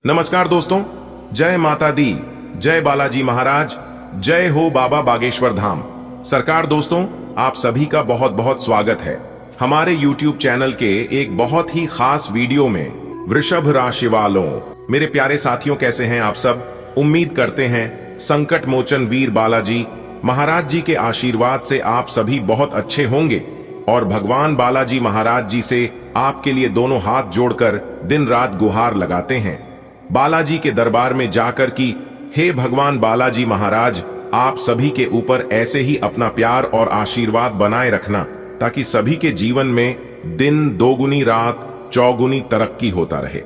नमस्कार दोस्तों, जय माता दी, जय बालाजी महाराज, जय हो बाबा बागेश्वर धाम। सरकार दोस्तों, आप सभी का बहुत बहुत स्वागत है हमारे YouTube चैनल के एक बहुत ही खास वीडियो में। वृषभ राशि वालों, मेरे प्यारे साथियों, कैसे हैं आप सब? उम्मीद करते हैं संकट मोचन वीर बालाजी महाराज जी के आशीर्वाद से आप सभी बहुत अच्छे होंगे और भगवान बालाजी महाराज जी से आपके लिए दोनों हाथ जोड़कर दिन रात गुहार लगाते हैं बालाजी के दरबार में जाकर कि हे भगवान बालाजी महाराज, आप सभी के ऊपर ऐसे ही अपना प्यार और आशीर्वाद बनाए रखना ताकि सभी के जीवन में दिन दोगुनी रात चौगुनी तरक्की होता रहे।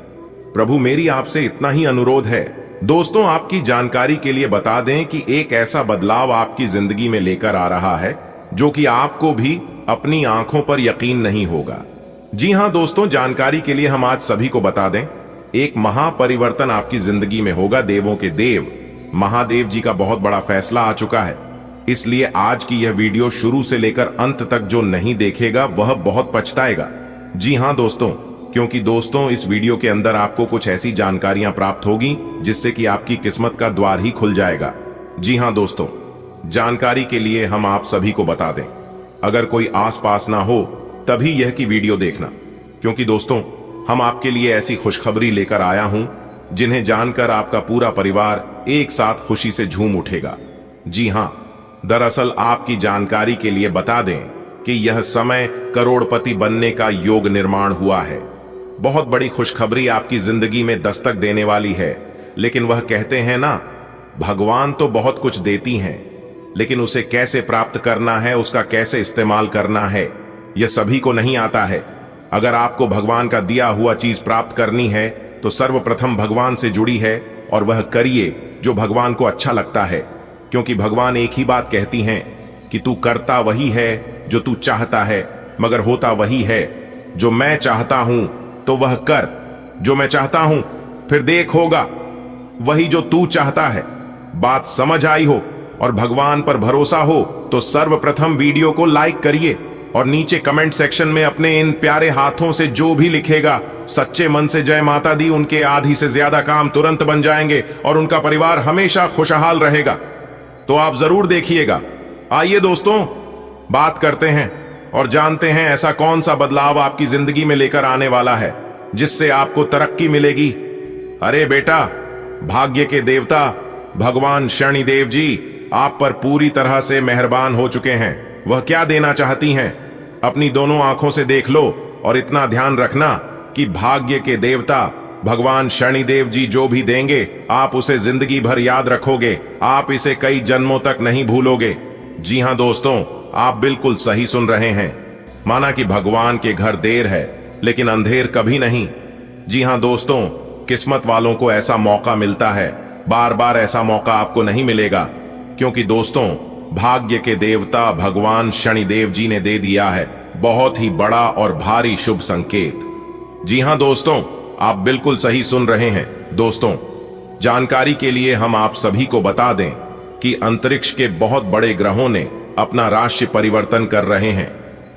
प्रभु, मेरी आपसे इतना ही अनुरोध है। दोस्तों, आपकी जानकारी के लिए बता दें कि एक ऐसा बदलाव आपकी जिंदगी में लेकर आ रहा है जो कि आपको भी अपनी आंखों पर यकीन नहीं होगा। जी हां दोस्तों, जानकारी के लिए हम आज सभी को बता दें, एक महापरिवर्तन आपकी जिंदगी में होगा। देवों के देव महादेव जी का बहुत बड़ा फैसला आ चुका है, इसलिए आज की यह वीडियो शुरू से लेकर अंत तक जो नहीं देखेगा वह बहुत पछताएगा। जी हां दोस्तों, क्योंकि दोस्तों इस वीडियो के अंदर आपको कुछ ऐसी जानकारियां प्राप्त होगी जिससे कि आपकी किस्मत का द्वार ही खुल जाएगा। जी हां दोस्तों, जानकारी के लिए हम आप सभी को बता दें, अगर कोई आसपास ना हो तभी यह की वीडियो देखना, क्योंकि दोस्तों हम आपके लिए ऐसी खुशखबरी लेकर आया हूं जिन्हें जानकर आपका पूरा परिवार एक साथ खुशी से झूम उठेगा। जी हां, दरअसल आपकी जानकारी के लिए बता दें कि यह समय करोड़पति बनने का योग निर्माण हुआ है। बहुत बड़ी खुशखबरी आपकी जिंदगी में दस्तक देने वाली है। लेकिन वह कहते हैं ना, भगवान तो बहुत कुछ देती हैं, लेकिन उसे कैसे प्राप्त करना है, उसका कैसे इस्तेमाल करना है, यह सभी को नहीं आता है। अगर आपको भगवान का दिया हुआ चीज प्राप्त करनी है तो सर्वप्रथम भगवान से जुड़ी है और वह करिए जो भगवान को अच्छा लगता है, क्योंकि भगवान एक ही बात कहती हैं कि तू करता वही है जो तू चाहता है, मगर होता वही है जो मैं चाहता हूं। तो वह कर जो मैं चाहता हूं, फिर देख होगा वही जो तू चाहता है। बात समझ आई हो और भगवान पर भरोसा हो तो सर्वप्रथम वीडियो को लाइक करिए और नीचे कमेंट सेक्शन में अपने इन प्यारे हाथों से जो भी लिखेगा सच्चे मन से जय माता दी, उनके आधी से ज्यादा काम तुरंत बन जाएंगे और उनका परिवार हमेशा खुशहाल रहेगा। तो आप जरूर देखिएगा। आइए दोस्तों, बात करते हैं और जानते हैं ऐसा कौन सा बदलाव आपकी जिंदगी में लेकर आने वाला है जिससे आपको तरक्की मिलेगी। अरे बेटा, भाग्य के देवता भगवान शनिदेव जी आप पर पूरी तरह से मेहरबान हो चुके हैं। वह क्या देना चाहती हैं, अपनी दोनों आंखों से देख लो और इतना ध्यान रखना कि भाग्य के देवता भगवान शनिदेव जी जो भी देंगे आप उसे जिंदगी भर याद रखोगे, आप इसे कई जन्मों तक नहीं भूलोगे। जी हां दोस्तों, आप बिल्कुल सही सुन रहे हैं। माना कि भगवान के घर देर है लेकिन अंधेर कभी नहीं। जी हां दोस्तों, किस्मत वालों को ऐसा मौका मिलता है, बार बार ऐसा मौका आपको नहीं मिलेगा, क्योंकि दोस्तों भाग्य के देवता भगवान शनिदेव जी ने दे दिया है बहुत ही बड़ा और भारी शुभ संकेत। जी हां दोस्तों, आप बिल्कुल सही सुन रहे हैं। दोस्तों, जानकारी के लिए हम आप सभी को बता दें कि अंतरिक्ष के बहुत बड़े ग्रहों ने अपना राशि परिवर्तन कर रहे हैं,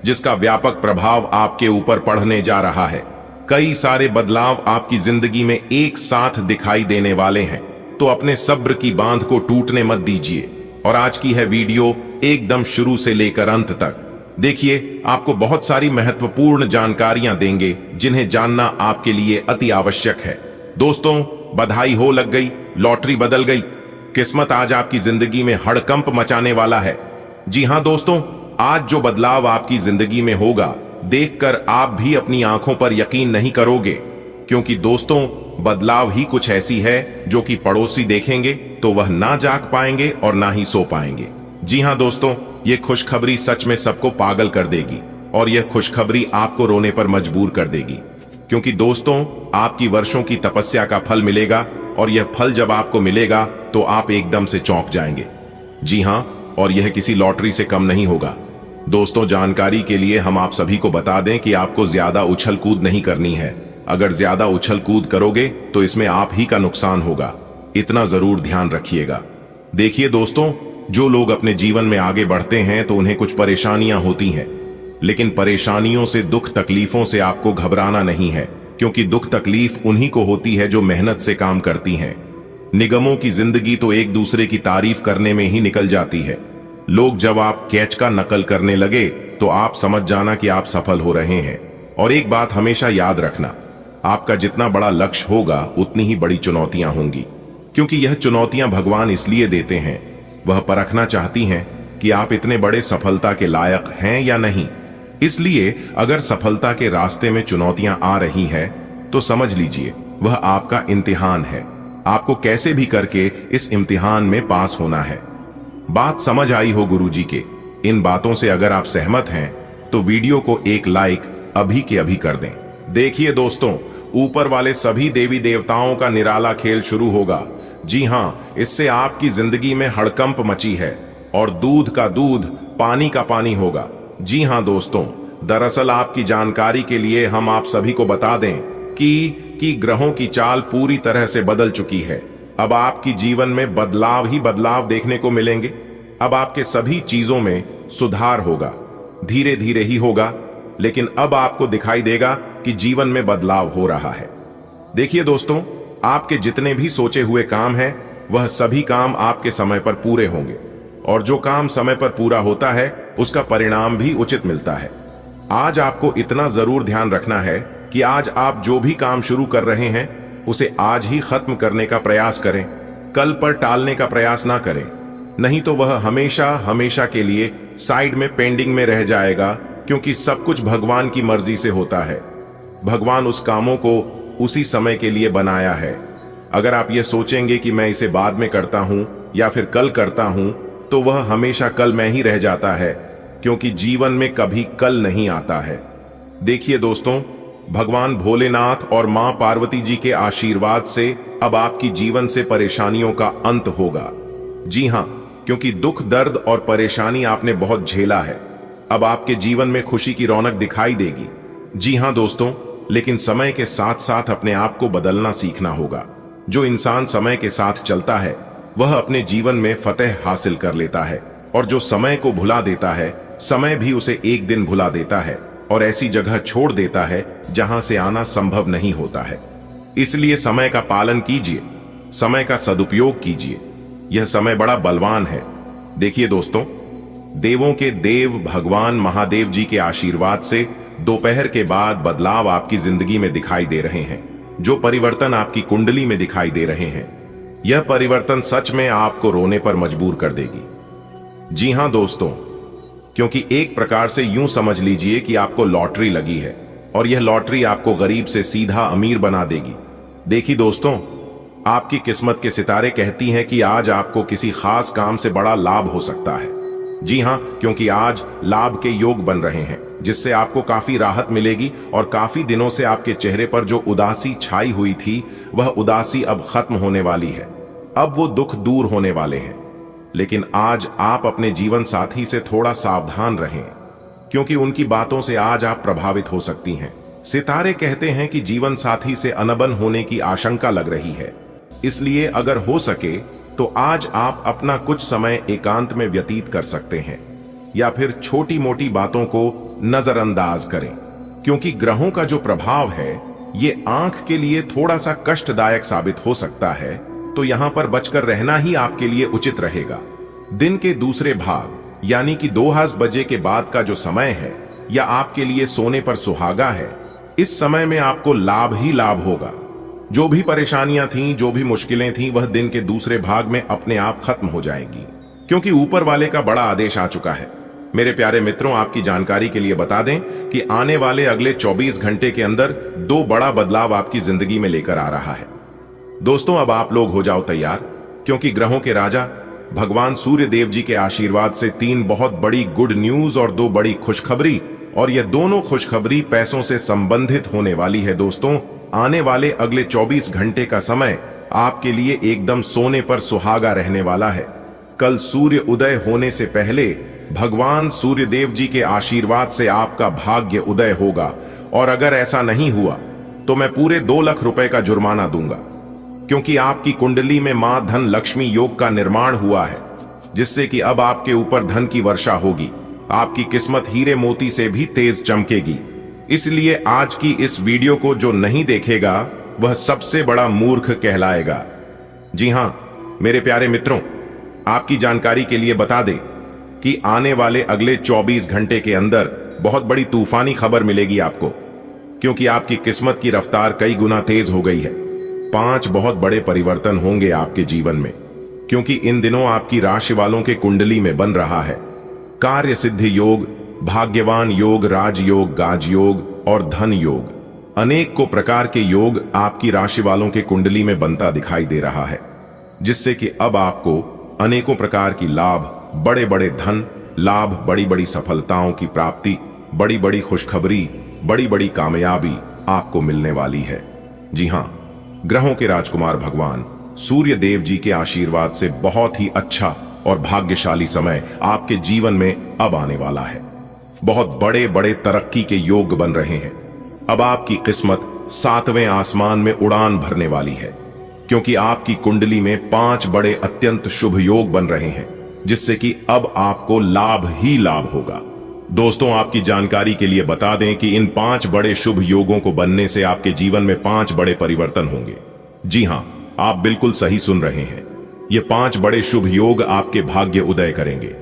जिसका व्यापक प्रभाव आपके ऊपर पड़ने जा रहा है। कई सारे बदलाव आपकी जिंदगी में एक साथ दिखाई देने वाले हैं, तो अपने सब्र की बांध को टूटने मत दीजिए और आज की है वीडियो एकदम शुरू से लेकर अंत तक देखिए। आपको बहुत सारी महत्वपूर्ण जानकारियां देंगे जिन्हें जानना आपके लिए अति आवश्यक है। दोस्तों, बधाई हो, लग गई, लॉटरी बदल गई, किस्मत आज आपकी जिंदगी में हड़कंप मचाने वाला है। जी हां दोस्तों, आज जो बदलाव आपकी जिंदगी में होगा देखकर आप भी अपनी आंखों पर यकीन नहीं करोगे, क्योंकि दोस्तों बदलाव ही कुछ ऐसी है जो कि पड़ोसी देखेंगे तो वह ना जाग पाएंगे और ना ही सो पाएंगे। जी हां दोस्तों, यह खुशखबरी सच में सबको पागल कर देगी और यह खुशखबरी आपको रोने पर मजबूर कर देगी, क्योंकि दोस्तों आपकी वर्षों की तपस्या का फल मिलेगा और यह फल जब आपको मिलेगा तो आप एकदम से चौंक जाएंगे। जी हां, और यह किसी लॉटरी से कम नहीं होगा। दोस्तों, जानकारी के लिए हम आप सभी को बता दें कि आपको ज्यादा उछल कूद नहीं करनी है। अगर ज्यादा उछल कूद करोगे तो इसमें आप ही का नुकसान होगा, इतना जरूर ध्यान रखिएगा। देखिए दोस्तों, जो लोग अपने जीवन में आगे बढ़ते हैं तो उन्हें कुछ परेशानियां होती हैं, लेकिन परेशानियों से, दुख तकलीफों से आपको घबराना नहीं है, क्योंकि दुख तकलीफ उन्हीं को होती है जो मेहनत से काम करती हैं। निगमों की जिंदगी तो एक दूसरे की तारीफ करने में ही निकल जाती है। लोग जब आप कैच का नकल करने लगे तो आप समझ जाना कि आप सफल हो रहे हैं। और एक बात हमेशा याद रखना, आपका जितना बड़ा लक्ष्य होगा उतनी ही बड़ी चुनौतियां होंगी, क्योंकि यह चुनौतियां भगवान इसलिए देते हैं, वह परखना चाहती हैं कि आप इतने बड़े सफलता के लायक हैं या नहीं। इसलिए अगर सफलता के रास्ते में चुनौतियां आ रही हैं तो समझ लीजिए वह आपका इम्तिहान है। आपको कैसे भी करके इस इम्तिहान में पास होना है। बात समझ आई हो गुरुजी के इन बातों से अगर आप सहमत हैं तो वीडियो को एक लाइक अभी के अभी कर दें। देखिए दोस्तों, ऊपर वाले सभी देवी देवताओं का निराला खेल शुरू होगा। जी हाँ, इससे आपकी जिंदगी में हड़कंप मची है और दूध का दूध पानी का पानी होगा। जी हाँ दोस्तों, दरअसल आपकी जानकारी के लिए हम आप सभी को बता दें कि ग्रहों की चाल पूरी तरह से बदल चुकी है। अब आपकी जीवन में बदलाव ही बदलाव देखने को मिलेंगे। अब आपके सभी चीजों में सुधार होगा, धीरे धीरे ही होगा, लेकिन अब आपको दिखाई देगा कि जीवन में बदलाव हो रहा है। देखिए दोस्तों, आपके जितने भी सोचे हुए काम हैं वह सभी काम आपके समय पर पूरे होंगे, और जो काम समय पर पूरा होता है उसका परिणाम भी उचित मिलता है। आज आपको इतना जरूर ध्यान रखना है कि आज आप जो भी काम शुरू कर रहे हैं उसे आज ही खत्म करने का प्रयास करें, कल पर टालने का प्रयास ना करें, नहीं तो वह हमेशा हमेशा के लिए साइड में पेंडिंग में रह जाएगा, क्योंकि सब कुछ भगवान की मर्जी से होता है। भगवान उस कामों को उसी समय के लिए बनाया है। अगर आप ये सोचेंगे कि मैं इसे बाद में करता हूं या फिर कल करता हूं, तो वह हमेशा कल में ही रह जाता है, क्योंकि जीवन में कभी कल नहीं आता है। देखिए दोस्तों, भगवान भोलेनाथ और मां पार्वती जी के आशीर्वाद से अब आपकी जीवन से परेशानियों का अंत होगा। जी हां, क्योंकि दुख दर्द और परेशानी आपने बहुत झेला है। अब आपके जीवन में खुशी की रौनक दिखाई देगी। जी हां दोस्तों, लेकिन समय के साथ साथ अपने आप को बदलना सीखना होगा। जो इंसान समय के साथ चलता है वह अपने जीवन में फतेह हासिल कर लेता है, और जो समय को भुला देता है समय भी उसे एक दिन भुला देता है और ऐसी जगह छोड़ देता है जहां से आना संभव नहीं होता है। इसलिए समय का पालन कीजिए, समय का सदुपयोग कीजिए। यह समय बड़ा बलवान है। देखिए दोस्तों, देवों के देव भगवान महादेव जी के आशीर्वाद से दोपहर के बाद बदलाव आपकी जिंदगी में दिखाई दे रहे हैं। जो परिवर्तन आपकी कुंडली में दिखाई दे रहे हैं, यह परिवर्तन सच में आपको रोने पर मजबूर कर देगी। जी हां दोस्तों, क्योंकि एक प्रकार से यूं समझ लीजिए कि आपको लॉटरी लगी है, और यह लॉटरी आपको गरीब से सीधा अमीर बना देगी। देखिए दोस्तों, आपकी किस्मत के सितारे कहती हैं कि आज आपको किसी खास काम से बड़ा लाभ हो सकता है। जी हां, क्योंकि आज लाभ के योग बन रहे हैं, जिससे आपको काफी राहत मिलेगी, और काफी दिनों से आपके चेहरे पर जो उदासी छाई हुई थी वह उदासी अब खत्म होने वाली है। अब वो दुख दूर होने वाले हैं। लेकिन आज आप अपने जीवन साथी से थोड़ा सावधान रहें, क्योंकि उनकी बातों से आज आप प्रभावित हो सकती हैं। सितारे कहते हैं कि जीवन साथी से अनबन होने की आशंका लग रही है। इसलिए अगर हो सके तो आज आप अपना कुछ समय एकांत में व्यतीत कर सकते हैं, या फिर छोटी मोटी बातों को नजरअंदाज करें, क्योंकि ग्रहों का जो प्रभाव है ये आंख के लिए थोड़ा सा कष्टदायक साबित हो सकता है। तो यहां पर बचकर रहना ही आपके लिए उचित रहेगा। दिन के दूसरे भाग यानी कि 2 बजे के बाद का जो समय है, या आपके लिए सोने पर सुहागा है, इस समय में आपको लाभ ही लाभ होगा। जो भी परेशानियां थीं, जो भी मुश्किलें थीं, वह दिन के दूसरे भाग में अपने आप खत्म हो जाएंगी, क्योंकि ऊपर वाले का बड़ा आदेश आ चुका है। मेरे प्यारे मित्रों, आपकी जानकारी के लिए बता दें कि आने वाले अगले 24 घंटे के अंदर 2 बड़ा बदलाव आपकी जिंदगी में लेकर आ रहा है। दोस्तों, अब आप लोग हो जाओ तैयार, क्योंकि ग्रहों के राजा भगवान सूर्य देव जी के आशीर्वाद से 3 बहुत बड़ी गुड न्यूज और 2 बड़ी खुशखबरी, और यह दोनों खुशखबरी पैसों से संबंधित होने वाली है। दोस्तों, आने वाले अगले 24 घंटे का समय आपके लिए एकदम सोने पर सुहागा रहने वाला है। कल सूर्य उदय होने से पहले भगवान सूर्य देव जी के आशीर्वाद से आपका भाग्य उदय होगा, और अगर ऐसा नहीं हुआ तो मैं पूरे 2 लाख रुपए का जुर्माना दूंगा, क्योंकि आपकी कुंडली में मां धन लक्ष्मी योग का निर्माण हुआ है, जिससे कि अब आपके ऊपर धन की वर्षा होगी। आपकी किस्मत हीरे मोती से भी तेज चमकेगी। इसलिए आज की इस वीडियो को जो नहीं देखेगा वह सबसे बड़ा मूर्ख कहलाएगा। जी हां मेरे प्यारे मित्रों, आपकी जानकारी के लिए बता दें कि आने वाले अगले 24 घंटे के अंदर बहुत बड़ी तूफानी खबर मिलेगी आपको, क्योंकि आपकी किस्मत की रफ्तार कई गुना तेज हो गई है। 5 बहुत बड़े परिवर्तन होंगे आपके जीवन में, क्योंकि इन दिनों आपकी राशि वालों के कुंडली में बन रहा है कार्य सिद्धि योग, भाग्यवान योग, राजयोग, गाजयोग और धन योग। अनेक को प्रकार के योग आपकी राशि वालों के कुंडली में बनता दिखाई दे रहा है, जिससे कि अब आपको अनेकों प्रकार की लाभ, बड़े बड़े धन लाभ, बड़ी बड़ी सफलताओं की प्राप्ति, बड़ी बड़ी खुशखबरी, बड़ी बड़ी कामयाबी आपको मिलने वाली है। जी हां, ग्रहों के राजकुमार भगवान सूर्य देव जी के आशीर्वाद से बहुत ही अच्छा और भाग्यशाली समय आपके जीवन में अब आने वाला है। बहुत बड़े बड़े तरक्की के योग बन रहे हैं। अब आपकी किस्मत 7वें आसमान में उड़ान भरने वाली है, क्योंकि आपकी कुंडली में 5 बड़े अत्यंत शुभ योग बन रहे हैं, जिससे कि अब आपको लाभ ही लाभ होगा। दोस्तों, आपकी जानकारी के लिए बता दें कि इन 5 बड़े शुभ योगों को बनने से आपके जीवन में 5 बड़े परिवर्तन होंगे। जी हां, आप बिल्कुल सही सुन रहे हैं। ये 5 बड़े शुभ योग आपके भाग्य उदय करेंगे,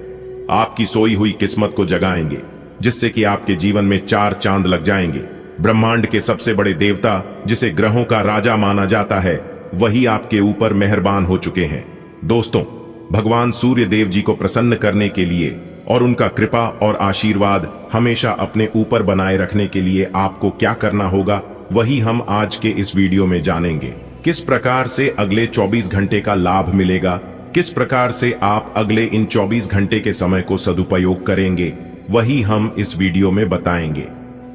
आपकी सोई हुई किस्मत को जगाएंगे, जिससे कि आपके जीवन में 4 चांद लग जाएंगे। ब्रह्मांड के सबसे बड़े देवता, जिसे ग्रहों का राजा माना जाता है, वही आपके ऊपर मेहरबान हो चुके हैं। दोस्तों, भगवान सूर्य देव जी को प्रसन्न करने के लिए और उनका कृपा और आशीर्वाद हमेशा अपने ऊपर बनाए रखने के लिए आपको क्या करना होगा, वही हम आज के इस वीडियो में जानेंगे। किस प्रकार से अगले 24 घंटे का लाभ मिलेगा, किस प्रकार से आप अगले इन 24 घंटे के समय को सदुपयोग करेंगे, वही हम इस वीडियो में बताएंगे।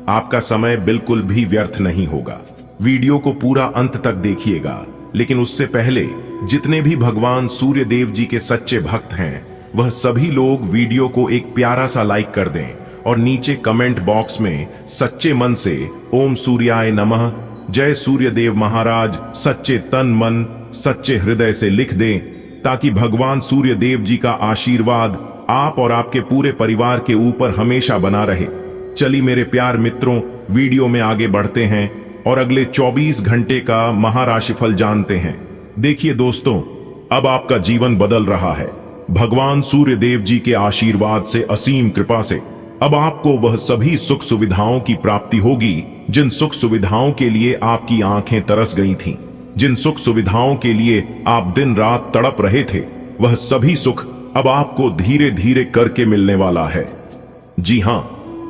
आपका समय बिल्कुल भी व्यर्थ नहीं होगा। वीडियो को पूरा अंत तक देखिएगा, लेकिन उससे पहले जितने भी भगवान सूर्य देव जी के सच्चे भक्त हैं, वह सभी लोग वीडियो को एक प्यारा सा लाइक कर दें और नीचे कमेंट बॉक्स में सच्चे मन से ओम सूर्याय नमः, जय सूर्य देव महाराज सच्चे तन मन सच्चे हृदय से लिख दें, ताकि भगवान सूर्य देव जी का आशीर्वाद आप और आपके पूरे परिवार के ऊपर हमेशा बना रहे। चलिए मेरे प्यार मित्रों, वीडियो में आगे बढ़ते हैं और अगले 24 घंटे का महाराशिफल जानते हैं। देखिए दोस्तों, अब आपका जीवन बदल रहा है। भगवान सूर्य देव जी के आशीर्वाद से, असीम कृपा से अब आपको वह सभी सुख सुविधाओं की प्राप्ति होगी, जिन सुख सुविधाओं के लिए आपकी आंखें तरस गई थीं, जिन सुख सुविधाओं के लिए आप दिन रात तड़प रहे थे, वह सभी सुख अब आपको धीरे धीरे करके मिलने वाला है। जी हां,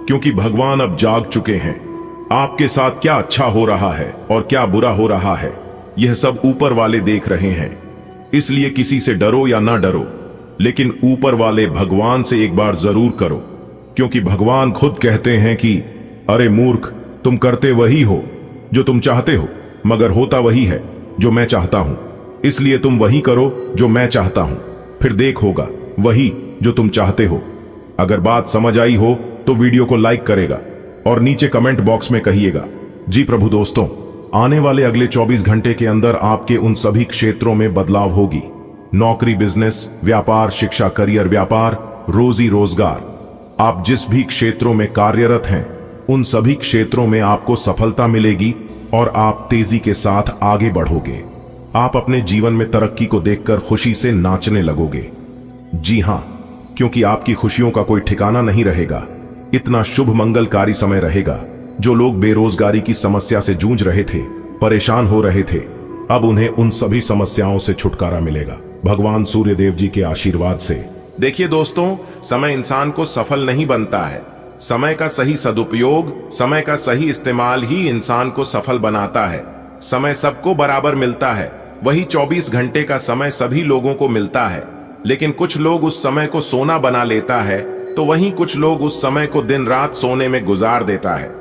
क्योंकि भगवान अब जाग चुके हैं। आपके साथ क्या अच्छा हो रहा है और क्या बुरा हो रहा है, यह सब ऊपर वाले देख रहे हैं। इसलिए किसी से डरो या ना डरो, लेकिन ऊपर वाले भगवान से एक बार जरूर करो, क्योंकि भगवान खुद कहते हैं कि अरे मूर्ख, तुम करते वही हो जो तुम चाहते हो, मगर होता वही है जो मैं चाहता हूं। इसलिए तुम वही करो जो मैं चाहता हूं, फिर देख होगा वही जो तुम चाहते हो। अगर बात समझ आई हो तो वीडियो को लाइक करेगा और नीचे कमेंट बॉक्स में कहिएगा। जी प्रभु। दोस्तों, आने वाले अगले 24 घंटे के अंदर आपके उन सभी क्षेत्रों में बदलाव होगी। नौकरी, बिजनेस, व्यापार, शिक्षा, करियर, व्यापार, रोजी रोजगार, आप जिस भी क्षेत्रों में कार्यरत हैं, उन सभी क्षेत्रों में आपको सफलता मिलेगी और आप तेजी के साथ आगे बढ़ोगे। आप अपने जीवन में तरक्की को देखकर खुशी से नाचने लगोगे। जी हां, क्योंकि आपकी खुशियों का कोई ठिकाना नहीं रहेगा। इतना शुभ मंगलकारी समय रहेगा। जो लोग बेरोजगारी की समस्या से जूझ रहे थे, परेशान हो रहे थे, अब उन्हें उन सभी समस्याओं से छुटकारा मिलेगा भगवान सूर्य देव जी के आशीर्वाद से। देखिए दोस्तों, समय इंसान को सफल नहीं बनता है। समय का सही सदुपयोग, समय का सही इस्तेमाल ही इंसान को सफल बनाता है। समय सबको बराबर मिलता है, वही 24 घंटे का समय सभी लोगों को मिलता है, लेकिन कुछ लोग उस समय को सोना बना लेता है, तो वहीं कुछ लोग उस समय को दिन रात सोने में गुजार देता है।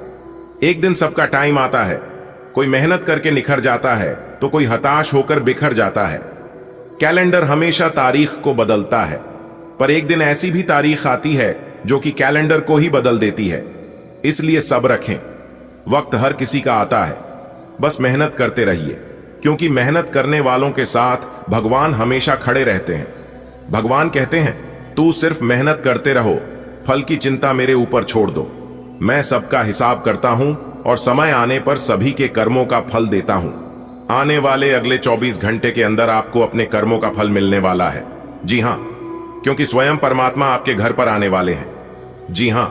एक दिन सबका टाइम आता है, कोई मेहनत करके निखर जाता है तो कोई हताश होकर बिखर जाता है। कैलेंडर हमेशा तारीख को बदलता है, पर एक दिन ऐसी भी तारीख आती है जो कि कैलेंडर को ही बदल देती है। इसलिए सब्र रखें, वक्त हर किसी का आता है, बस मेहनत करते रहिए, क्योंकि मेहनत करने वालों के साथ भगवान हमेशा खड़े रहते हैं। भगवान कहते हैं, तू सिर्फ मेहनत करते रहो, फल की चिंता मेरे ऊपर छोड़ दो। मैं सबका हिसाब करता हूं और समय आने पर सभी के कर्मों का फल देता हूं। आने वाले अगले 24 घंटे के अंदर आपको अपने कर्मों का फल मिलने वाला है। जी हां, क्योंकि स्वयं परमात्मा आपके घर पर आने वाले हैं। जी हां,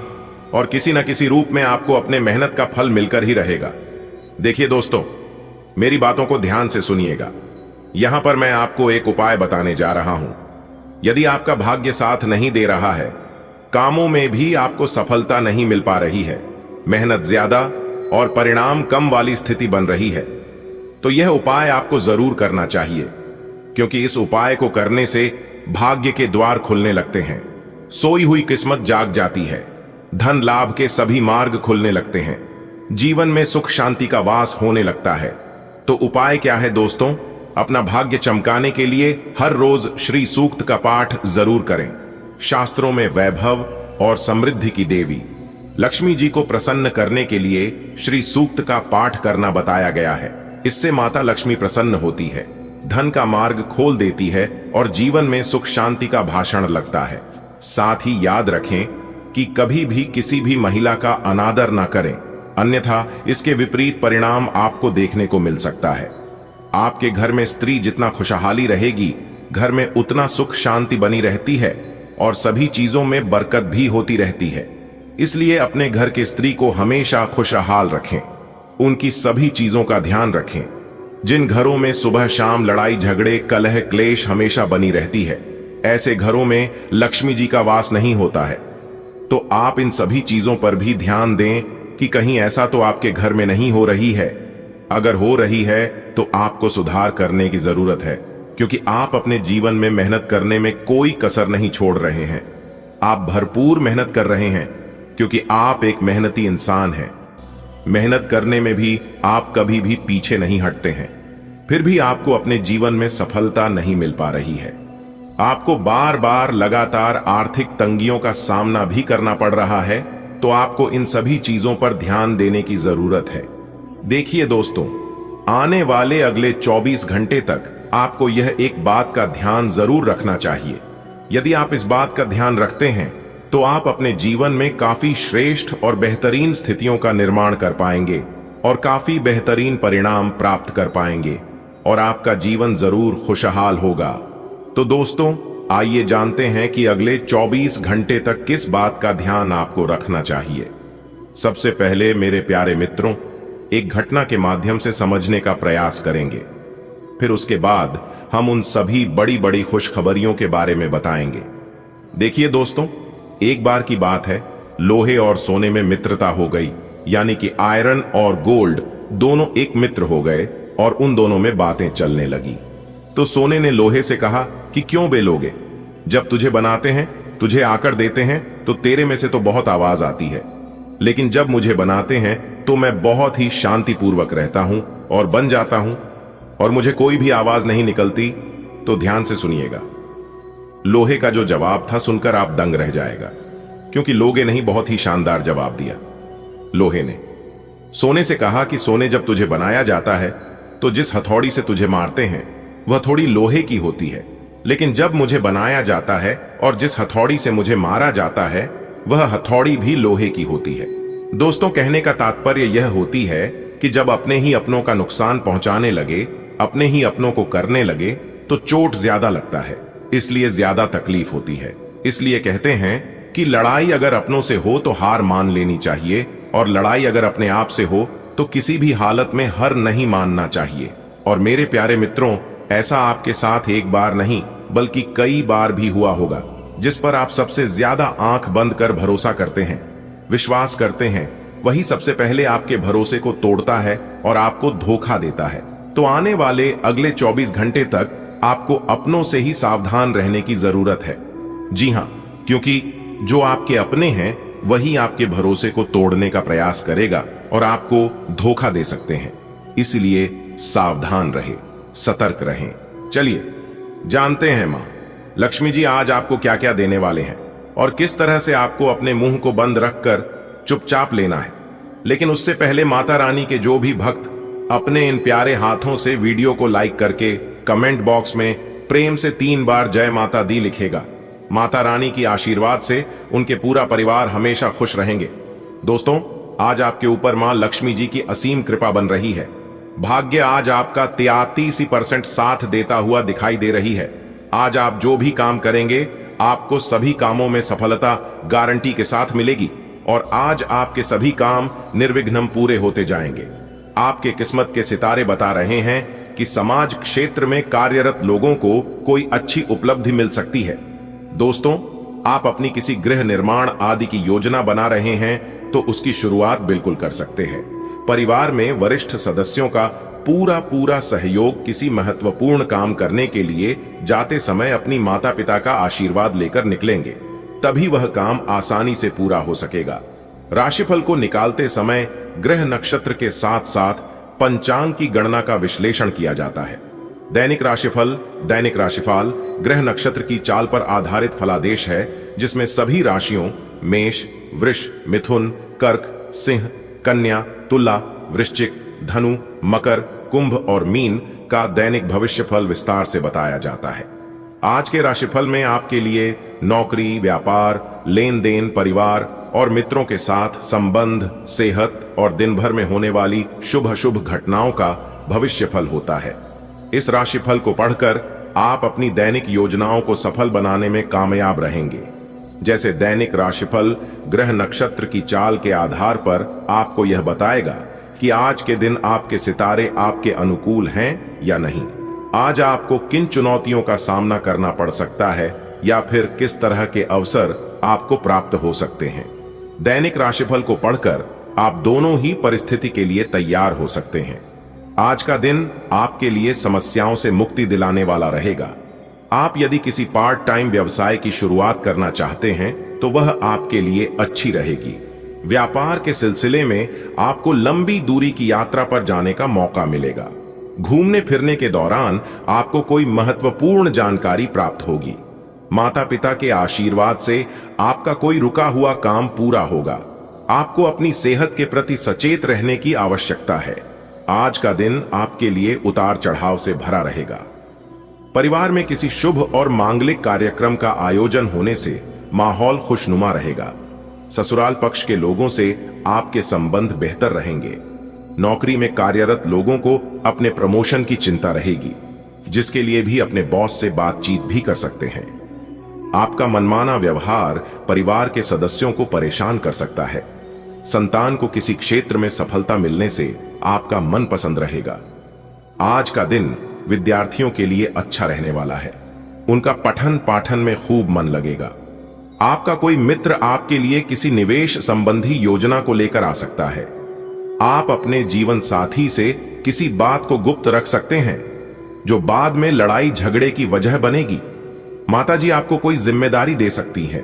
और किसी न किसी रूप में आपको अपने मेहनत का फल मिलकर ही रहेगा। देखिए दोस्तों, मेरी बातों को ध्यान से सुनिएगा। यहां पर मैं आपको एक उपाय बताने जा रहा हूं। यदि आपका भाग्य साथ नहीं दे रहा है, कामों में भी आपको सफलता नहीं मिल पा रही है, मेहनत ज्यादा और परिणाम कम वाली स्थिति बन रही है, तो यह उपाय आपको जरूर करना चाहिए, क्योंकि इस उपाय को करने से भाग्य के द्वार खुलने लगते हैं, सोई हुई किस्मत जाग जाती है, धन लाभ के सभी मार्ग खुलने लगते हैं, जीवन में सुख शांति का वास होने लगता है। तो उपाय क्या है दोस्तों? अपना भाग्य चमकाने के लिए हर रोज श्री सूक्त का पाठ जरूर करें। शास्त्रों में वैभव और समृद्धि की देवी लक्ष्मी जी को प्रसन्न करने के लिए श्री सूक्त का पाठ करना बताया गया है। इससे माता लक्ष्मी प्रसन्न होती है, धन का मार्ग खोल देती है और जीवन में सुख शांति का भाषण लगता है। साथ ही याद रखें कि कभी भी किसी भी महिला का अनादर न करें, अन्यथा इसके विपरीत परिणाम आपको देखने को मिल सकता है। आपके घर में स्त्री जितना खुशहाली रहेगी, घर में उतना सुख शांति बनी रहती है और सभी चीजों में बरकत भी होती रहती है। इसलिए अपने घर के स्त्री को हमेशा खुशहाल रखें, उनकी सभी चीजों का ध्यान रखें। जिन घरों में सुबह शाम लड़ाई झगड़े कलह क्लेश हमेशा बनी रहती है, ऐसे घरों में लक्ष्मी जी का वास नहीं होता है। तो आप इन सभी चीजों पर भी ध्यान दें कि कहीं ऐसा तो आपके घर में नहीं हो रही है। अगर हो रही है तो आपको सुधार करने की जरूरत है, क्योंकि आप अपने जीवन में मेहनत करने में कोई कसर नहीं छोड़ रहे हैं। आप भरपूर मेहनत कर रहे हैं, क्योंकि आप एक मेहनती इंसान हैं। मेहनत करने में भी आप कभी भी पीछे नहीं हटते हैं। फिर भी आपको अपने जीवन में सफलता नहीं मिल पा रही है। आपको बार बार लगातार आर्थिक तंगियों का सामना भी करना पड़ रहा है, तो आपको इन सभी चीजों पर ध्यान देने की जरूरत है। देखिए दोस्तों, आने वाले अगले 24 घंटे तक आपको यह एक बात का ध्यान जरूर रखना चाहिए। यदि आप इस बात का ध्यान रखते हैं तो आप अपने जीवन में काफी श्रेष्ठ और बेहतरीन स्थितियों का निर्माण कर पाएंगे और काफी बेहतरीन परिणाम प्राप्त कर पाएंगे और आपका जीवन जरूर खुशहाल होगा। तो दोस्तों, आइए जानते हैं कि अगले 24 घंटे तक किस बात का ध्यान आपको रखना चाहिए। सबसे पहले मेरे प्यारे मित्रों, एक घटना के माध्यम से समझने का प्रयास करेंगे। फिर उसके बाद हम उन सभी बड़ी बड़ी खुशखबरियों के बारे में बताएंगे। देखिए दोस्तों, एक बार की बात है, लोहे और सोने में मित्रता हो गई, यानी कि आयरन और गोल्ड दोनों एक मित्र हो गए और उन दोनों में बातें चलने लगी। तो सोने ने लोहे से कहा कि क्यों बेलोगे, जब तुझे बनाते हैं तुझे आकर देते हैं तो तेरे में से तो बहुत आवाज आती है, लेकिन जब मुझे बनाते हैं तो मैं बहुत ही शांतिपूर्वक रहता हूं और बन जाता हूं और मुझे कोई भी आवाज नहीं निकलती। तो ध्यान से सुनिएगा। लोहे का जो जवाब था सुनकर आप दंग रह जाएगा, क्योंकि लोगे नहीं बहुत ही शानदार जवाब दिया। लोहे ने सोने से कहा कि सोने, जब तुझे बनाया जाता है तो जिस हथौड़ी से तुझे मारते हैं वह थोड़ी लोहे की होती है, लेकिन जब मुझे बनाया जाता है और जिस हथौड़ी से मुझे मारा जाता है वह हथौड़ी भी लोहे की होती है। दोस्तों, कहने का तात्पर्य यह होती है कि जब अपने ही अपनों का नुकसान पहुंचाने लगे, अपने ही अपनों को करने लगे, तो चोट ज्यादा लगता है, इसलिए ज्यादा तकलीफ होती है। इसलिए कहते हैं कि लड़ाई अगर अपनों से हो तो हार मान लेनी चाहिए, और लड़ाई अगर अपने आप से हो तो किसी भी हालत में हार नहीं मानना चाहिए। और मेरे प्यारे मित्रों, ऐसा आपके साथ एक बार नहीं बल्कि कई बार भी हुआ होगा। जिस पर आप सबसे ज्यादा आंख बंद कर भरोसा करते हैं, विश्वास करते हैं, वही सबसे पहले आपके भरोसे को तोड़ता है और आपको धोखा देता है। तो आने वाले अगले 24 घंटे तक आपको अपनों से ही सावधान रहने की जरूरत है। जी हां, क्योंकि जो आपके अपने हैं वही आपके भरोसे को तोड़ने का प्रयास करेगा और आपको धोखा दे सकते हैं। इसलिए सावधान रहे, सतर्क रहें। चलिए जानते हैं मां लक्ष्मी जी आज आपको क्या क्या देने वाले हैं और किस तरह से आपको अपने मुंह को बंद रखकर चुपचाप लेना है। लेकिन उससे पहले माता रानी के जो भी भक्त अपने इन प्यारे हाथों से वीडियो को लाइक करके कमेंट बॉक्स में प्रेम से 3 बार जय माता दी लिखेगा, माता रानी की आशीर्वाद से उनके पूरा परिवार हमेशा खुश रहेंगे। दोस्तों, आज आपके ऊपर मां लक्ष्मी जी की असीम कृपा बन रही है। भाग्य आज आपका 83% साथ देता हुआ दिखाई दे रही है। आज आप जो भी काम करेंगे, आपको सभी कामों में सफलता गारंटी के साथ मिलेगी और आज आपके सभी काम निर्विघ्न पूरे होते जाएंगे। आपके किस्मत के सितारे बता रहे हैं कि समाज क्षेत्र में कार्यरत लोगों को कोई अच्छी उपलब्धि मिल सकती है। दोस्तों, आप अपनी किसी गृह निर्माण आदि की योजना बना रहे हैं तो उसकी शुरुआत बिल्कुल कर सकते हैं। परिवार में वरिष्ठ सदस्यों का पूरा सहयोग किसी महत्वपूर्ण काम करने के लिए जाते समय अपनी माता पिता का आशीर्वाद लेकर निकलेंगे, तभी वह काम आसानी से पूरा हो सकेगा। राशिफल को निकालते समय ग्रह नक्षत्र के साथ साथ पंचांग की गणना का विश्लेषण किया जाता है। दैनिक राशिफल ग्रह नक्षत्र की चाल पर आधारित फलादेश है, जिसमें सभी राशियों मेष, वृष, मिथुन, कर्क, सिंह, कन्या, तुला, वृश्चिक, धनु, मकर, कुंभ और मीन का दैनिक भविष्यफल विस्तार से बताया जाता है। आज के राशिफल में आपके लिए नौकरी, व्यापार, लेन देन, परिवार और मित्रों के साथ संबंध, सेहत और दिन भर में होने वाली शुभ घटनाओं का भविष्यफल होता है। इस राशिफल को पढ़कर आप अपनी दैनिक योजनाओं को सफल बनाने में कामयाब रहेंगे। जैसे दैनिक राशिफल ग्रह नक्षत्र की चाल के आधार पर आपको यह बताएगा कि आज के दिन आपके सितारे आपके अनुकूल हैं या नहीं। आज आपको किन चुनौतियों का सामना करना पड़ सकता है या फिर किस तरह के अवसर आपको प्राप्त हो सकते हैं। दैनिक राशिफल को पढ़कर आप दोनों ही परिस्थिति के लिए तैयार हो सकते हैं। आज का दिन आपके लिए समस्याओं से मुक्ति दिलाने वाला रहेगा। आप यदि किसी पार्ट टाइम व्यवसाय की शुरुआत करना चाहते हैं तो वह आपके लिए अच्छी रहेगी। व्यापार के सिलसिले में आपको लंबी दूरी की यात्रा पर जाने का मौका मिलेगा। घूमने फिरने के दौरान आपको कोई महत्वपूर्ण जानकारी प्राप्त होगी। माता पिता के आशीर्वाद से आपका कोई रुका हुआ काम पूरा होगा। आपको अपनी सेहत के प्रति सचेत रहने की आवश्यकता है। आज का दिन आपके लिए उतार चढ़ाव से भरा रहेगा। परिवार में किसी शुभ और मांगलिक कार्यक्रम का आयोजन होने से माहौल खुशनुमा रहेगा। ससुराल पक्ष के लोगों से आपके संबंध बेहतर रहेंगे। नौकरी में कार्यरत लोगों को अपने प्रमोशन की चिंता रहेगी, जिसके लिए भी अपने बॉस से बातचीत भी कर सकते हैं। आपका मनमाना व्यवहार परिवार के सदस्यों को परेशान कर सकता है। संतान को किसी क्षेत्र में सफलता मिलने से आपका मन पसंद रहेगा। आज का दिन विद्यार्थियों के लिए अच्छा रहने वाला है। उनका पठन पाठन में खूब मन लगेगा। आपका कोई मित्र आपके लिए किसी निवेश संबंधी योजना को लेकर आ सकता है। आप अपने जीवन साथी से किसी बात को गुप्त रख सकते हैं, जो बाद में लड़ाई झगड़े की वजह बनेगी। माताजी आपको कोई जिम्मेदारी दे सकती है,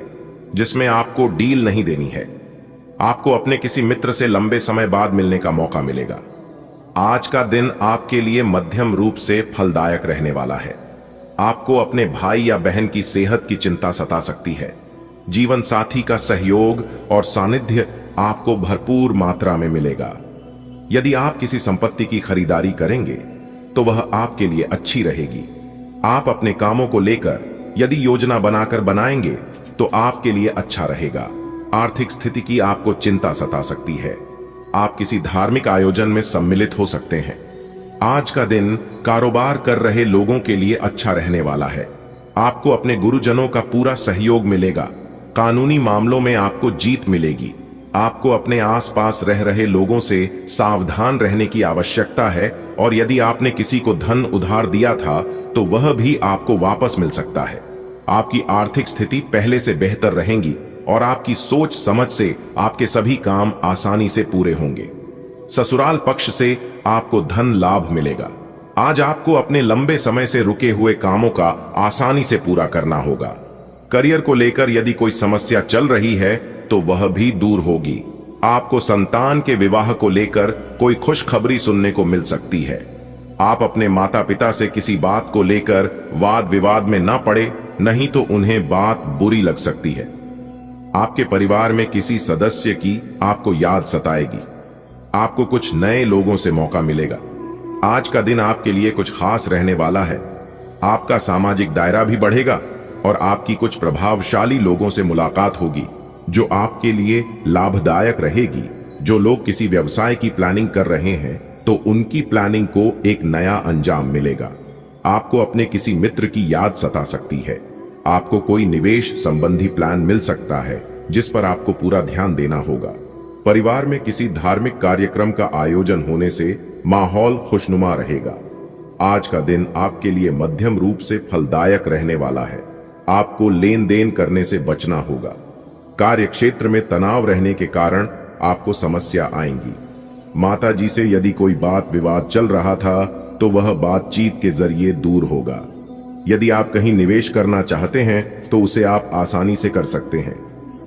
जिसमें आपको डील नहीं देनी है। आपको अपने किसी मित्र से लंबे समय बाद मिलने का मौका मिलेगा। आज का दिन आपके लिए मध्यम रूप से फलदायक रहने वाला है। आपको अपने भाई या बहन की सेहत की चिंता सता सकती है। जीवन साथी का सहयोग और सानिध्य आपको भरपूर मात्रा में मिलेगा। यदि आप किसी संपत्ति की खरीदारी करेंगे तो वह आपके लिए अच्छी रहेगी। आप अपने कामों को लेकर यदि योजना बनाकर बनाएंगे तो आपके लिए अच्छा रहेगा। आर्थिक स्थिति की आपको चिंता सता सकती है। आप किसी धार्मिक आयोजन में सम्मिलित हो सकते हैं। आज का दिन कारोबार कर रहे लोगों के लिए अच्छा रहने वाला है। आपको अपने गुरुजनों का पूरा सहयोग मिलेगा। कानूनी मामलों में आपको जीत मिलेगी। आपको अपने आसपास रह रहे लोगों से सावधान रहने की आवश्यकता है और यदि आपने किसी को धन उधार दिया था तो वह भी आपको वापस मिल सकता है। आपकी आर्थिक स्थिति पहले से बेहतर रहेगी और आपकी सोच समझ से आपके सभी काम आसानी से पूरे होंगे। ससुराल पक्ष से आपको धन लाभ मिलेगा। आज आपको अपने लंबे समय से रुके हुए कामों का आसानी से पूरा करना होगा। करियर को लेकर यदि कोई समस्या चल रही है तो वह भी दूर होगी। आपको संतान के विवाह को लेकर कोई खुशखबरी सुनने को मिल सकती है। आप अपने माता पिता से किसी बात को लेकर वाद विवाद में ना पड़े, नहीं तो उन्हें बात बुरी लग सकती है। आपके परिवार में किसी सदस्य की आपको याद सताएगी। आपको कुछ नए लोगों से मौका मिलेगा। आज का दिन आपके लिए कुछ खास रहने वाला है। आपका सामाजिक दायरा भी बढ़ेगा और आपकी कुछ प्रभावशाली लोगों से मुलाकात होगी। जो आपके लिए लाभदायक रहेगी। जो लोग किसी व्यवसाय की प्लानिंग कर रहे हैं तो उनकी प्लानिंग को एक नया अंजाम मिलेगा। आपको अपने किसी मित्र की याद सता सकती है। आपको कोई निवेश संबंधी प्लान मिल सकता है जिस पर आपको पूरा ध्यान देना होगा। परिवार में किसी धार्मिक कार्यक्रम का आयोजन होने से माहौल खुशनुमा रहेगा। आज का दिन आपके लिए मध्यम रूप से फलदायक रहने वाला है। आपको लेन देन करने से बचना होगा। कार्य क्षेत्र में तनाव रहने के कारण आपको समस्या आएंगी। माता जी से यदि कोई बात विवाद चल रहा था तो वह बातचीत के जरिए दूर होगा। यदि आप कहीं निवेश करना चाहते हैं तो उसे आप आसानी से कर सकते हैं।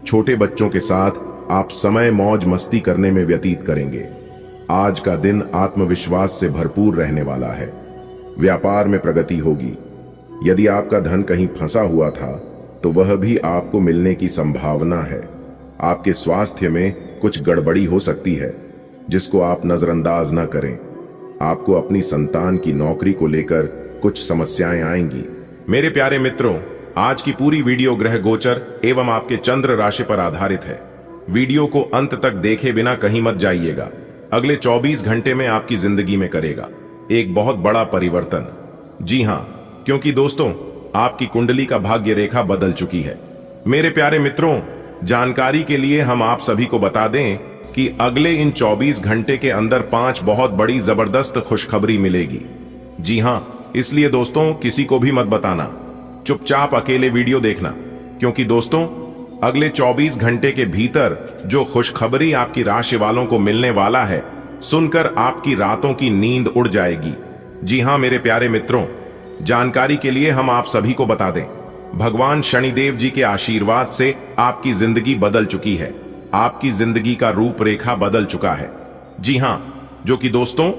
छोटे बच्चों के साथ आप समय मौज मस्ती करने में व्यतीत करेंगे। आज का दिन आत्मविश्वास से भरपूर रहने वाला है। व्यापार में प्रगति होगी। यदि आपका धन कहीं फंसा हुआ था तो वह भी आपको मिलने की संभावना है। आपके स्वास्थ्य में कुछ गड़बड़ी हो सकती है जिसको आप नजरअंदाज न करें। आपको अपनी संतान की नौकरी को लेकर कुछ समस्याएं आएंगी। मेरे प्यारे मित्रों, आज की पूरी वीडियो ग्रह गोचर एवं आपके चंद्र राशि पर आधारित है। वीडियो को अंत तक देखे बिना कहीं मत जाइएगा। अगले 24 घंटे में आपकी जिंदगी में करेगा एक बहुत बड़ा परिवर्तन। जी हां, क्योंकि दोस्तों आपकी कुंडली का भाग्य रेखा बदल चुकी है। मेरे प्यारे मित्रों, जानकारी के लिए हम आप सभी को बता दें कि अगले इन 24 घंटे के अंदर 5 बहुत बड़ी जबरदस्त खुशखबरी मिलेगी। जी हां, इसलिए दोस्तों किसी को भी मत बताना, चुपचाप अकेले वीडियो देखना, क्योंकि दोस्तों अगले 24 घंटे के भीतर जो खुशखबरी आपकी राशि वालों को मिलने वाला है, सुनकर आपकी रातों की नींद उड़ जाएगी। जी हां मेरे प्यारे मित्रों, जानकारी के लिए हम आप सभी को बता दें, भगवान शनिदेव जी के आशीर्वाद से आपकी जिंदगी बदल चुकी है। आपकी जिंदगी का रूपरेखा बदल चुका है। जी हां, जो कि दोस्तों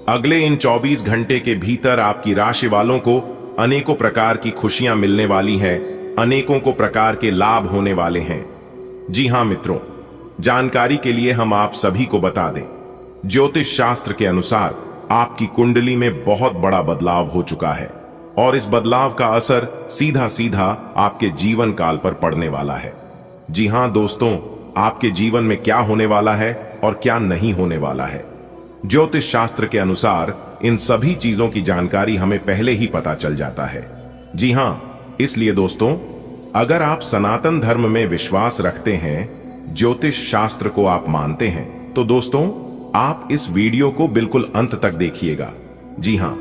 अगले इन 24 घंटे के भीतर आपकी राशि वालों को अनेकों प्रकार की खुशियां मिलने वाली हैं, अनेकों को प्रकार के लाभ होने वाले हैं। जी हां मित्रों, जानकारी के लिए हम आप सभी को बता दें, ज्योतिष शास्त्र के अनुसार आपकी कुंडली में बहुत बड़ा बदलाव हो चुका है और इस बदलाव का असर सीधा सीधा आपके जीवन काल पर पड़ने वाला है। जी हां दोस्तों, आपके जीवन में क्या होने वाला है और क्या नहीं होने वाला है, ज्योतिष शास्त्र के अनुसार इन सभी चीजों की जानकारी हमें पहले ही पता चल जाता है। जी हां, इसलिए दोस्तों अगर आप सनातन धर्म में विश्वास रखते हैं, ज्योतिष शास्त्र को आप मानते हैं, तो दोस्तों आप इस वीडियो को बिल्कुल अंत तक देखिएगा। जी हां,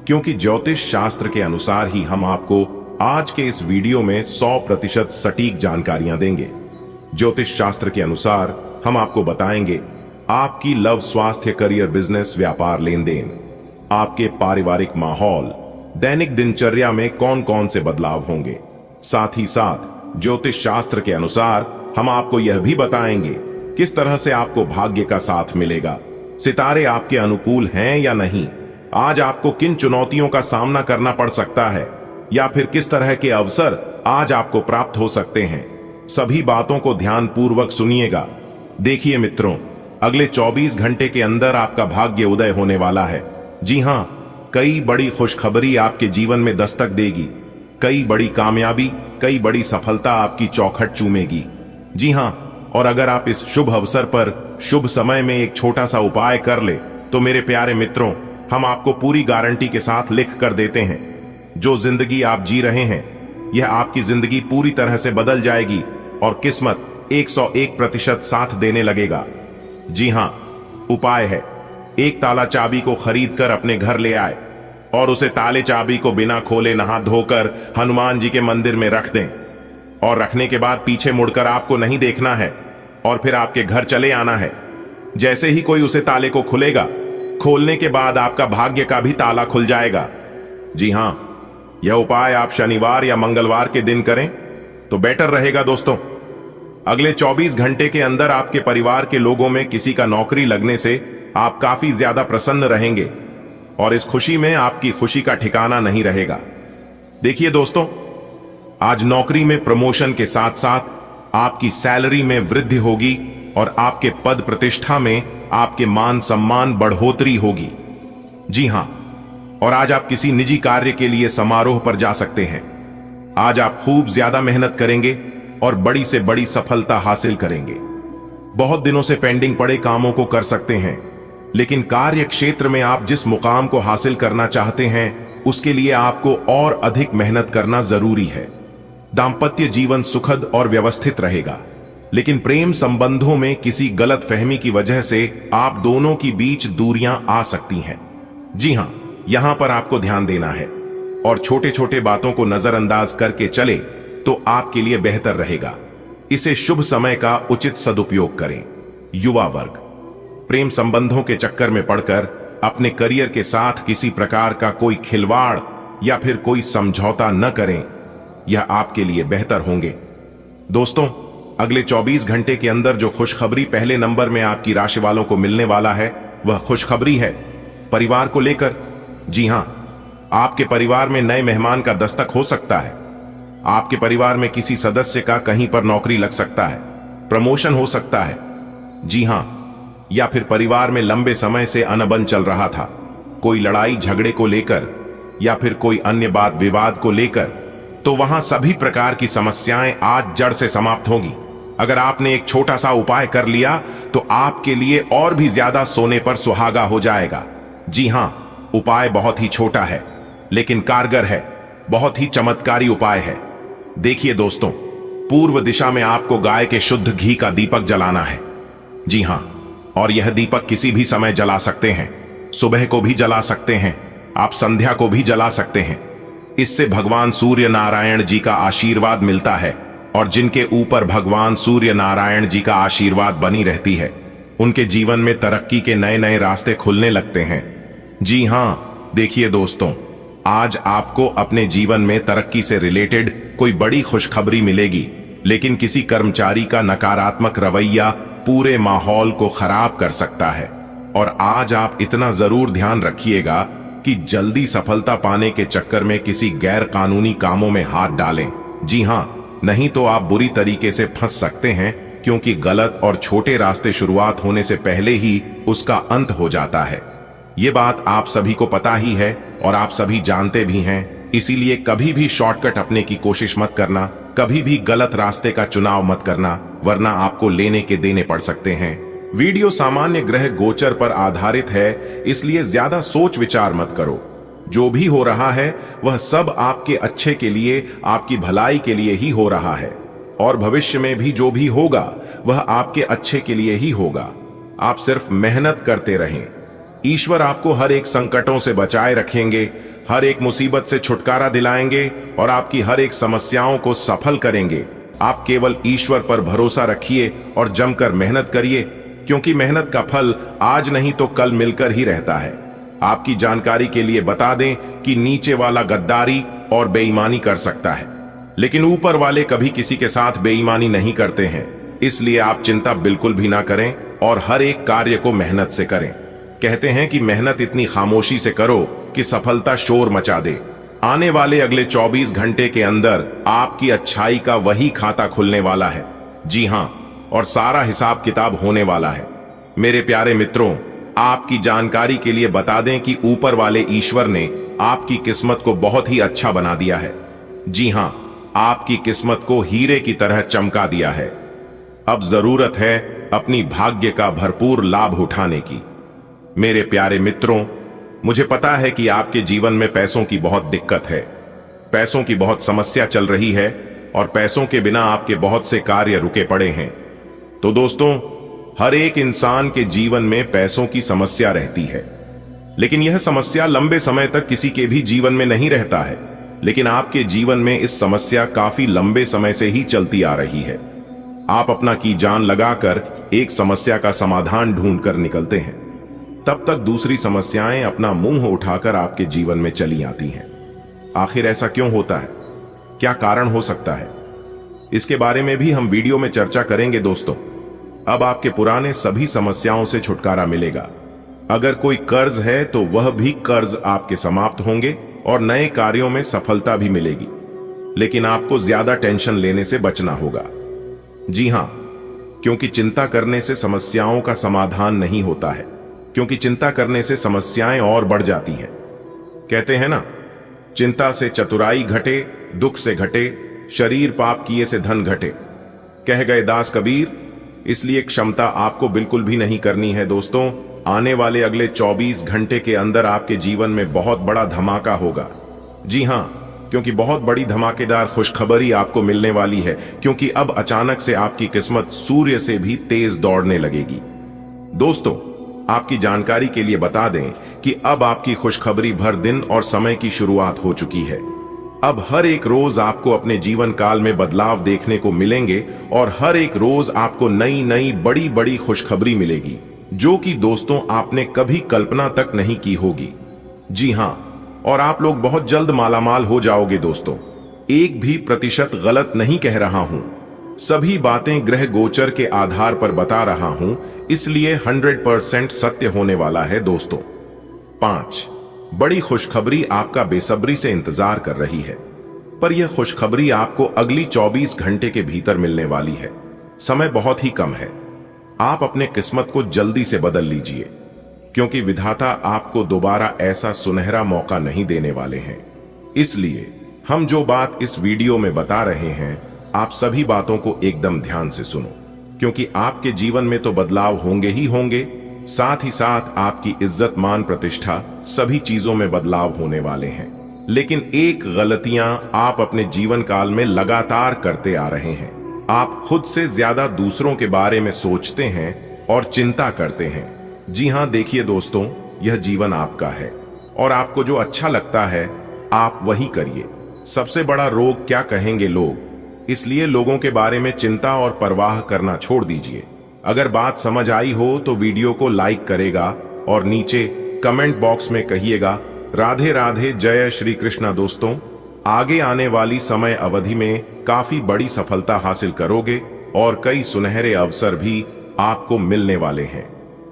क्योंकि ज्योतिष शास्त्र के अनुसार ही हम आपको आज के इस वीडियो में 100% सटीक जानकारियां देंगे। ज्योतिष शास्त्र के अनुसार हम आपको बताएंगे आपकी लव, स्वास्थ्य, करियर, बिजनेस, व्यापार, लेन देन, आपके पारिवारिक माहौल, दैनिक दिनचर्या में कौन कौन से बदलाव होंगे। साथ ही साथ ज्योतिष शास्त्र के अनुसार हम आपको यह भी बताएंगे किस तरह से आपको भाग्य का साथ मिलेगा, सितारे आपके अनुकूल हैं या नहीं, आज आपको किन चुनौतियों का सामना करना पड़ सकता है या फिर किस तरह के अवसर आज आपको प्राप्त हो सकते हैं। सभी बातों को ध्यान पूर्वक सुनिएगा। देखिए मित्रों, अगले 24 घंटे के अंदर आपका भाग्य उदय होने वाला है। जी हां, कई बड़ी खुशखबरी आपके जीवन में दस्तक देगी। कई बड़ी कामयाबी, कई बड़ी सफलता आपकी चौखट चूमेगी। जी हां, और अगर आप इस शुभ अवसर पर शुभ समय में एक छोटा सा उपाय कर ले तो मेरे प्यारे मित्रों हम आपको पूरी गारंटी के साथ लिख कर देते हैं, जो जिंदगी आप जी रहे हैं यह आपकी जिंदगी पूरी तरह से बदल जाएगी और किस्मत 101% साथ देने लगेगा। जी हां, उपाय है, एक ताला चाबी को खरीद कर अपने घर ले आए और उसे ताले चाबी को बिना खोले नहा धोकर हनुमान जी के मंदिर में रख दें और रखने के बाद पीछे मुड़कर आपको नहीं देखना है और फिर आपके घर चले आना है। जैसे ही कोई उसे ताले को खुलेगा, खोलने के बाद आपका भाग्य का भी ताला खुल जाएगा। जी हां, यह उपाय आप शनिवार या मंगलवार के दिन करें तो बेटर रहेगा दोस्तों। अगले 24 घंटे के अंदर आपके परिवार के लोगों में किसी का नौकरी लगने से आप काफी ज्यादा प्रसन्न रहेंगे और इस खुशी में आपकी खुशी का ठिकाना नहीं रहेगा। देखिए दोस्तों, आज नौकरी में प्रमोशन के साथ साथ आपकी सैलरी में वृद्धि होगी और आपके पद प्रतिष्ठा में आपके मान सम्मान बढ़ोतरी होगी। जी हां, और आज आप किसी निजी कार्य के लिए समारोह पर जा सकते हैं। आज आप खूब ज्यादा मेहनत करेंगे और बड़ी से बड़ी सफलता हासिल करेंगे। बहुत दिनों से पेंडिंग पड़े कामों को कर सकते हैं, लेकिन कार्य क्षेत्र में आप जिस मुकाम को हासिल करना चाहते हैं उसके लिए आपको और अधिक मेहनत करना जरूरी है। दांपत्य जीवन सुखद और व्यवस्थित रहेगा, लेकिन प्रेम संबंधों में किसी गलत फहमी की वजह से आप दोनों की बीच दूरियां आ सकती हैं। जी हां, यहां पर आपको ध्यान देना है और छोटे छोटे बातों को नजरअंदाज करके चले तो आपके लिए बेहतर रहेगा। इसे शुभ समय का उचित सदुपयोग करें। युवा वर्ग, प्रेम संबंधों के चक्कर में पड़कर अपने करियर के साथ किसी प्रकार का कोई खिलवाड़ या फिर कोई समझौता न करें, यह आपके लिए बेहतर होंगे। दोस्तों, अगले 24 घंटे के अंदर जो खुशखबरी पहले नंबर में आपकी राशि वालों को मिलने वाला है वह खुशखबरी है परिवार को लेकर। जी हां, आपके परिवार में नए मेहमान का दस्तक हो सकता है। आपके परिवार में किसी सदस्य का कहीं पर नौकरी लग सकता है, प्रमोशन हो सकता है। जी हां, या फिर परिवार में लंबे समय से अनबन चल रहा था, कोई लड़ाई झगड़े को लेकर या फिर कोई अन्य बात विवाद को लेकर, तो वहां सभी प्रकार की समस्याएं आज जड़ से समाप्त होंगी। अगर आपने एक छोटा सा उपाय कर लिया तो आपके लिए और भी ज्यादा सोने पर सुहागा हो जाएगा। जी हां, उपाय बहुत ही छोटा है लेकिन कारगर है, बहुत ही चमत्कारी उपाय है। देखिए दोस्तों, पूर्व दिशा में आपको गाय के शुद्ध घी का दीपक जलाना है। जी हां, और यह दीपक किसी भी समय जला सकते हैं, सुबह को भी जला सकते हैं, आप संध्या को भी जला सकते हैं। इससे भगवान सूर्य नारायण जी का आशीर्वाद मिलता है और जिनके ऊपर भगवान सूर्य नारायण जी का आशीर्वाद बनी रहती है उनके जीवन में तरक्की के नए नए रास्ते खुलने लगते हैं। जी हां, देखिए दोस्तों, आज आपको अपने जीवन में तरक्की से रिलेटेड कोई बड़ी खुशखबरी मिलेगी, लेकिन किसी कर्मचारी का नकारात्मक रवैया पूरे माहौल को खराब कर सकता है। और आज आप इतना जरूर ध्यान रखिएगा कि जल्दी सफलता पाने के चक्कर में किसी गैर कानूनी कामों में हाथ डालें। जी हां, नहीं तो आप बुरी तरीके से फंस सकते हैं, क्योंकि गलत और छोटे रास्ते शुरुआत होने से पहले ही उसका अंत हो जाता है। ये बात आप सभी को पता ही है और आप सभी जानते भी हैं, इसीलिए कभी भी शॉर्टकट अपने की कोशिश मत करना, कभी भी गलत रास्ते का चुनाव मत करना, वरना आपको लेने के देने पड़ सकते हैं। वीडियो सामान्य ग्रह गोचर पर आधारित है, इसलिए ज्यादा सोच विचार मत करो। जो भी हो रहा है वह सब आपके अच्छे के लिए, आपकी भलाई के लिए ही हो रहा है, और भविष्य में भी जो भी होगा वह आपके अच्छे के लिए ही होगा। आप सिर्फ मेहनत करते रहें, ईश्वर आपको हर एक संकटों से बचाए रखेंगे, हर एक मुसीबत से छुटकारा दिलाएंगे और आपकी हर एक समस्याओं को सफल करेंगे। आप केवल ईश्वर पर भरोसा रखिए और जमकर मेहनत करिए, क्योंकि मेहनत का फल आज नहीं तो कल मिलकर ही रहता है। आपकी जानकारी के लिए बता दें कि नीचे वाला गद्दारी और बेईमानी कर सकता है, लेकिन ऊपर वाले कभी किसी के साथ बेईमानी नहीं करते हैं। इसलिए आप चिंता बिल्कुल भी ना करें और हर एक कार्य को मेहनत से करें। कहते हैं कि मेहनत इतनी खामोशी से करो कि सफलता शोर मचा दे। आने वाले अगले 24 घंटे के अंदर आपकी अच्छाई का वही खाता खुलने वाला है। जी हां, और सारा हिसाब किताब होने वाला है। मेरे प्यारे मित्रों, आपकी जानकारी के लिए बता दें कि ऊपर वाले ईश्वर ने आपकी किस्मत को बहुत ही अच्छा बना दिया है। जी हां, आपकी किस्मत को हीरे की तरह चमका दिया है। अब जरूरत है अपनी भाग्य का भरपूर लाभ उठाने की। मेरे प्यारे मित्रों, मुझे पता है कि आपके जीवन में पैसों की बहुत दिक्कत है, पैसों की बहुत समस्या चल रही है और पैसों के बिना आपके बहुत से कार्य रुके पड़े हैं। तो दोस्तों, हर एक इंसान के जीवन में पैसों की समस्या रहती है, लेकिन यह समस्या लंबे समय तक किसी के भी जीवन में नहीं रहता है। लेकिन आपके जीवन में इस समस्या काफी लंबे समय से ही चलती आ रही है। आप अपना की जान लगाकर एक समस्या का समाधान ढूंढकर निकलते हैं, तब तक दूसरी समस्याएं अपना मुंह उठाकर आपके जीवन में चली आती हैं। आखिर ऐसा क्यों होता है? क्या कारण हो सकता है? इसके बारे में भी हम वीडियो में चर्चा करेंगे दोस्तों। अब आपके पुराने सभी समस्याओं से छुटकारा मिलेगा। अगर कोई कर्ज है तो वह भी कर्ज आपके समाप्त होंगे और नए कार्यों में सफलता भी मिलेगी। लेकिन आपको ज्यादा टेंशन लेने से बचना होगा। जी हां, क्योंकि चिंता करने से समस्याओं का समाधान नहीं होता है, क्योंकि चिंता करने से समस्याएं और बढ़ जाती हैं। कहते हैं ना, चिंता से चतुराई घटे, दुख से घटे, शरीर पाप किए से धन घटे। कह गए दास कबीर। इसलिए क्षमता आपको बिल्कुल भी नहीं करनी है दोस्तों। आने वाले अगले 24 घंटे के अंदर आपके जीवन में बहुत बड़ा धमाका होगा। जी हां, क्योंकि बहुत बड़ी धमाकेदार खुशखबरी आपको मिलने वाली है, क्योंकि अब अचानक से आपकी किस्मत सूर्य से भी तेज दौड़ने लगेगी। दोस्तों, आपकी जानकारी के लिए बता दें कि अब आपकी खुशखबरी भर दिन और समय की शुरुआत हो चुकी है। अब हर एक रोज आपको अपने जीवन काल में बदलाव देखने को मिलेंगे और हर एक रोज आपको नई नई बड़ी बड़ी खुशखबरी मिलेगी, जो कि दोस्तों आपने कभी कल्पना तक नहीं की होगी। जी हां, और आप लोग बहुत जल्द मालामाल हो जाओगे दोस्तों। 1% भी गलत नहीं कह रहा हूं। सभी बातें ग्रह गोचर के आधार पर बता रहा हूं, इसलिए 100% सत्य होने वाला है दोस्तों। 5 बड़ी खुशखबरी आपका बेसब्री से इंतजार कर रही है, पर यह खुशखबरी आपको अगली 24 घंटे के भीतर मिलने वाली है। समय बहुत ही कम है। आप अपने किस्मत को जल्दी से बदल लीजिए, क्योंकि विधाता आपको दोबारा ऐसा सुनहरा मौका नहीं देने वाले हैं। इसलिए हम जो बात इस वीडियो में बता रहे हैं, आप सभी बातों को एकदम ध्यान से सुनो, क्योंकि आपके जीवन में तो बदलाव होंगे ही होंगे, साथ ही साथ आपकी इज्जत मान प्रतिष्ठा सभी चीजों में बदलाव होने वाले हैं। लेकिन एक गलतियां आप अपने जीवन काल में लगातार करते आ रहे हैं। आप खुद से ज्यादा दूसरों के बारे में सोचते हैं और चिंता करते हैं। जी हां, देखिए दोस्तों, यह जीवन आपका है और आपको जो अच्छा लगता है आप वही करिए। सबसे बड़ा रोग क्या कहेंगे लोग, इसलिए लोगों के बारे में चिंता और परवाह करना छोड़ दीजिए। अगर बात समझ आई हो तो वीडियो को लाइक करेगा और नीचे कमेंट बॉक्स में कहिएगा राधे राधे, जय श्री कृष्णा। दोस्तों, आगे आने वाली समय अवधि में काफी बड़ी सफलता हासिल करोगे और कई सुनहरे अवसर भी आपको मिलने वाले हैं,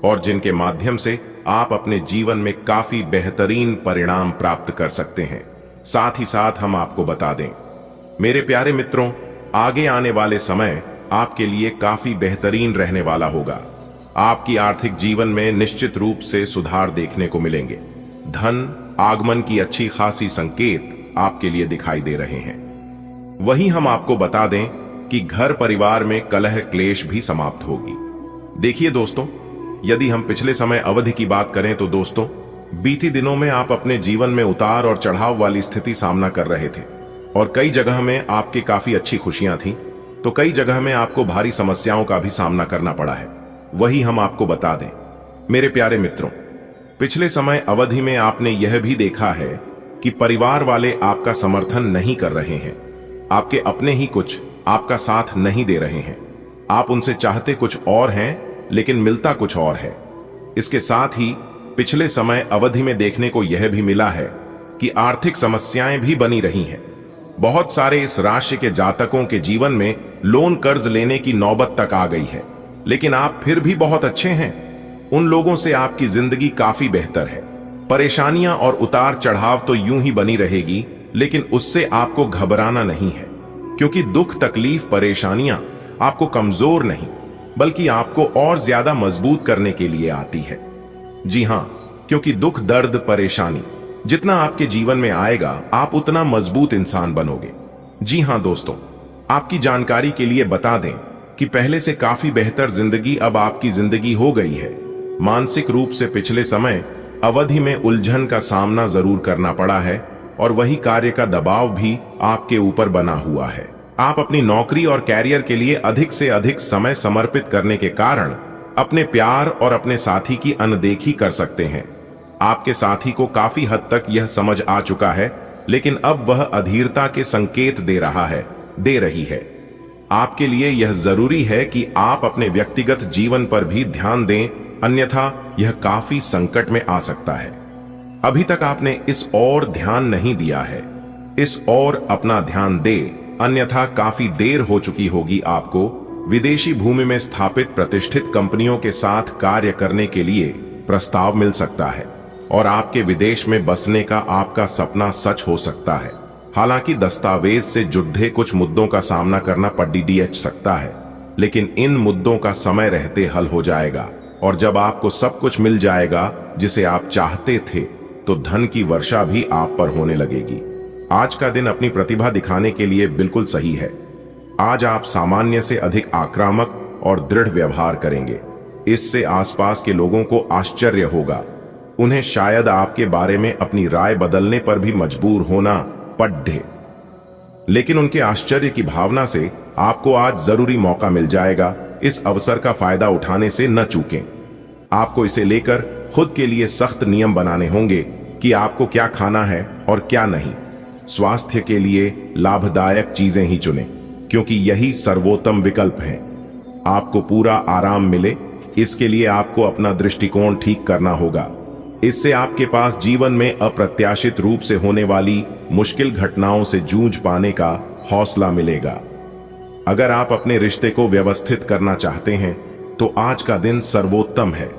और जिनके माध्यम से आप अपने जीवन में काफी बेहतरीन परिणाम प्राप्त कर सकते हैं। साथ ही साथ हम आपको बता दें मेरे प्यारे मित्रों, आगे आने वाले समय आपके लिए काफी बेहतरीन रहने वाला होगा। आपकी आर्थिक जीवन में निश्चित रूप से सुधार देखने को मिलेंगे। धन आगमन की अच्छी खासी संकेत आपके लिए दिखाई दे रहे हैं। वहीं हम आपको बता दें कि घर परिवार में कलह क्लेश भी समाप्त होगी। देखिए दोस्तों, यदि हम पिछले समय अवधि की बात करें तो दोस्तों, बीती दिनों में आप अपने जीवन में उतार और चढ़ाव वाली स्थिति सामना कर रहे थे, और कई जगह में आपकी काफी अच्छी खुशियां थी, तो कई जगह में आपको भारी समस्याओं का भी सामना करना पड़ा है। वही हम आपको बता दें मेरे प्यारे मित्रों, पिछले समय अवधि में आपने यह भी देखा है कि परिवार वाले आपका समर्थन नहीं कर रहे हैं। आपके अपने ही कुछ आपका साथ नहीं दे रहे हैं। आप उनसे चाहते कुछ और हैं, लेकिन मिलता कुछ और है। इसके साथ ही पिछले समय अवधि में देखने को यह भी मिला है कि आर्थिक समस्याएं भी बनी रही हैं। बहुत सारे इस राशि के जातकों के जीवन में लोन कर्ज लेने की नौबत तक आ गई है, लेकिन आप फिर भी बहुत अच्छे हैं। उन लोगों से आपकी जिंदगी काफी बेहतर है। परेशानियां और उतार चढ़ाव तो यूं ही बनी रहेगी, लेकिन उससे आपको घबराना नहीं है, क्योंकि दुख तकलीफ परेशानियां आपको कमजोर नहीं बल्कि आपको और ज्यादा मजबूत करने के लिए आती है। जी हां, क्योंकि दुख दर्द परेशानी जितना आपके जीवन में आएगा, आप उतना मजबूत इंसान बनोगे। जी हां दोस्तों, आपकी जानकारी के लिए बता दें कि पहले से काफी बेहतर जिंदगी अब आपकी जिंदगी हो गई है। मानसिक रूप से पिछले समय अवधि में उलझन का सामना जरूर करना पड़ा है, और वही कार्य का दबाव भी आपके ऊपर बना हुआ है। आप अपनी नौकरी और कैरियर के लिए अधिक से अधिक समय समर्पित करने के कारण अपने प्यार और अपने साथी की अनदेखी कर सकते हैं। आपके साथी को काफी हद तक यह समझ आ चुका है, लेकिन अब वह अधीरता के संकेत दे रही है। आपके लिए यह जरूरी है कि आप अपने व्यक्तिगत जीवन पर भी ध्यान दें, अन्यथा यह काफी संकट में आ सकता है। अभी तक आपने इस ओर ध्यान नहीं दिया है, इस ओर अपना ध्यान दे, अन्यथा काफी देर हो चुकी होगी। आपको विदेशी भूमि में स्थापित प्रतिष्ठित कंपनियों के साथ कार्य करने के लिए प्रस्ताव मिल सकता है, और आपके विदेश में बसने का आपका सपना सच हो सकता है। हालांकि दस्तावेज से जुड़े कुछ मुद्दों का सामना करना पड़ सकता है, लेकिन इन मुद्दों का समय रहते हल हो जाएगा, और जब आपको सब कुछ मिल जाएगा जिसे आप चाहते थे, तो धन की वर्षा भी आप पर होने लगेगी। आज का दिन अपनी प्रतिभा दिखाने के लिए बिल्कुल सही है। आज आप सामान्य से अधिक आक्रामक और दृढ़ व्यवहार करेंगे। इससे आसपास के लोगों को आश्चर्य होगा। उन्हें शायद आपके बारे में अपनी राय बदलने पर भी मजबूर होना पड़े, लेकिन उनके आश्चर्य की भावना से आपको आज जरूरी मौका मिल जाएगा। इस अवसर का फायदा उठाने से न चूकें। आपको इसे लेकर खुद के लिए सख्त नियम बनाने होंगे कि आपको क्या खाना है और क्या नहीं। स्वास्थ्य के लिए लाभदायक चीजें ही चुनें, क्योंकि यही सर्वोत्तम विकल्प हैं। आपको पूरा आराम मिले, इसके लिए आपको अपना दृष्टिकोण ठीक करना होगा। इससे आपके पास जीवन में अप्रत्याशित रूप से होने वाली मुश्किल घटनाओं से जूझ पाने का हौसला मिलेगा। अगर आप अपने रिश्ते को व्यवस्थित करना चाहते हैं तो आज का दिन सर्वोत्तम है।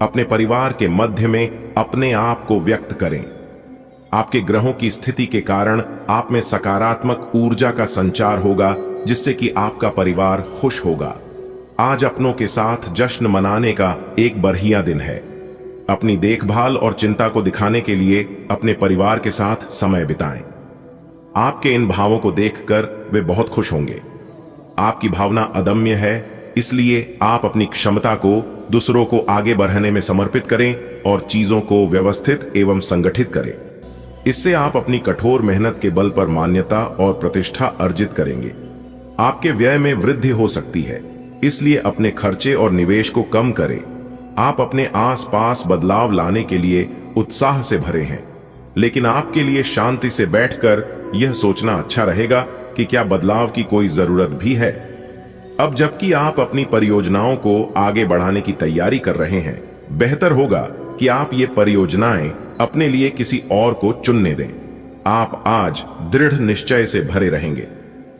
अपने परिवार के मध्य में अपने आप को व्यक्त करें। आपके ग्रहों की स्थिति के कारण आप में सकारात्मक ऊर्जा का संचार होगा, जिससे कि आपका परिवार खुश होगा। आज अपनों के साथ जश्न मनाने का एक बढ़िया दिन है। अपनी देखभाल और चिंता को दिखाने के लिए अपने परिवार के साथ समय बिताएं। आपके इन भावों को देखकर वे बहुत खुश होंगे। आपकी भावना अदम्य है, इसलिए आप अपनी क्षमता को दूसरों को आगे बढ़ाने में समर्पित करें और चीजों को व्यवस्थित एवं संगठित करें। इससे आप अपनी कठोर मेहनत के बल पर मान्यता और प्रतिष्ठा अर्जित करेंगे। आपके व्यय में वृद्धि हो सकती है, इसलिए अपने खर्चे और निवेश को कम करें। आप अपने आसपास बदलाव लाने के लिए उत्साह से भरे हैं, लेकिन आपके लिए शांति से बैठकर यह सोचना अच्छा रहेगा कि क्या बदलाव की कोई जरूरत भी है। अब जबकि आप अपनी परियोजनाओं को आगे बढ़ाने की तैयारी कर रहे हैं, बेहतर होगा कि आप ये परियोजनाएं अपने लिए किसी और को चुनने दें। आप आज दृढ़ निश्चय से भरे रहेंगे।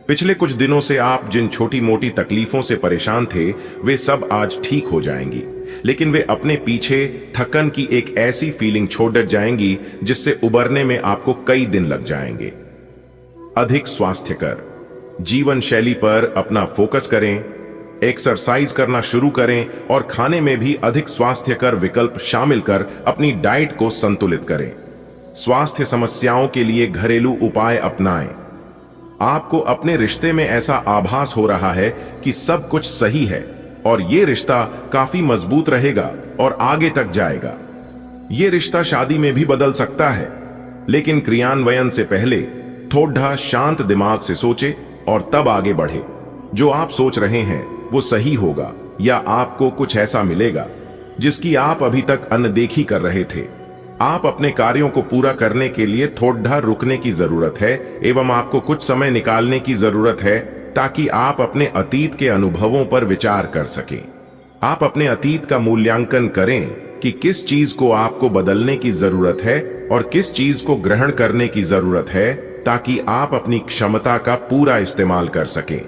पिछले कुछ दिनों से आप जिन छोटी मोटी तकलीफों से परेशान थे, वे सब आज ठीक हो जाएंगी, लेकिन वे अपने पीछे थकन की एक ऐसी फीलिंग छोड़ जाएंगी जिससे उबरने में आपको कई दिन लग जाएंगे। अधिक स्वास्थ्यकर जीवन शैली पर अपना फोकस करें, एक्सरसाइज करना शुरू करें और खाने में भी अधिक स्वास्थ्यकर विकल्प शामिल कर अपनी डाइट को संतुलित करें। स्वास्थ्य समस्याओं के लिए घरेलू उपाय अपनाएं। आपको अपने रिश्ते में ऐसा आभास हो रहा है कि सब कुछ सही है और ये रिश्ता काफी मजबूत रहेगा और आगे तक जाएगा। ये रिश्ता शादी में भी बदल सकता है, लेकिन क्रियान्वयन से पहले थोड़ा शांत दिमाग से सोचे और तब आगे बढ़े। जो आप सोच रहे हैं वो सही होगा, या आपको कुछ ऐसा मिलेगा जिसकी आप अभी तक अनदेखी कर रहे थे। आप अपने कार्यों को पूरा करने के लिए थोड़ा रुकने की जरूरत है एवं आपको कुछ समय निकालने की जरूरत है, ताकि आप अपने अतीत के अनुभवों पर विचार कर सकें। आप अपने अतीत का मूल्यांकन करें कि किस चीज को आपको बदलने की जरूरत है और किस चीज को ग्रहण करने की जरूरत है, ताकि आप अपनी क्षमता का पूरा इस्तेमाल कर सकें।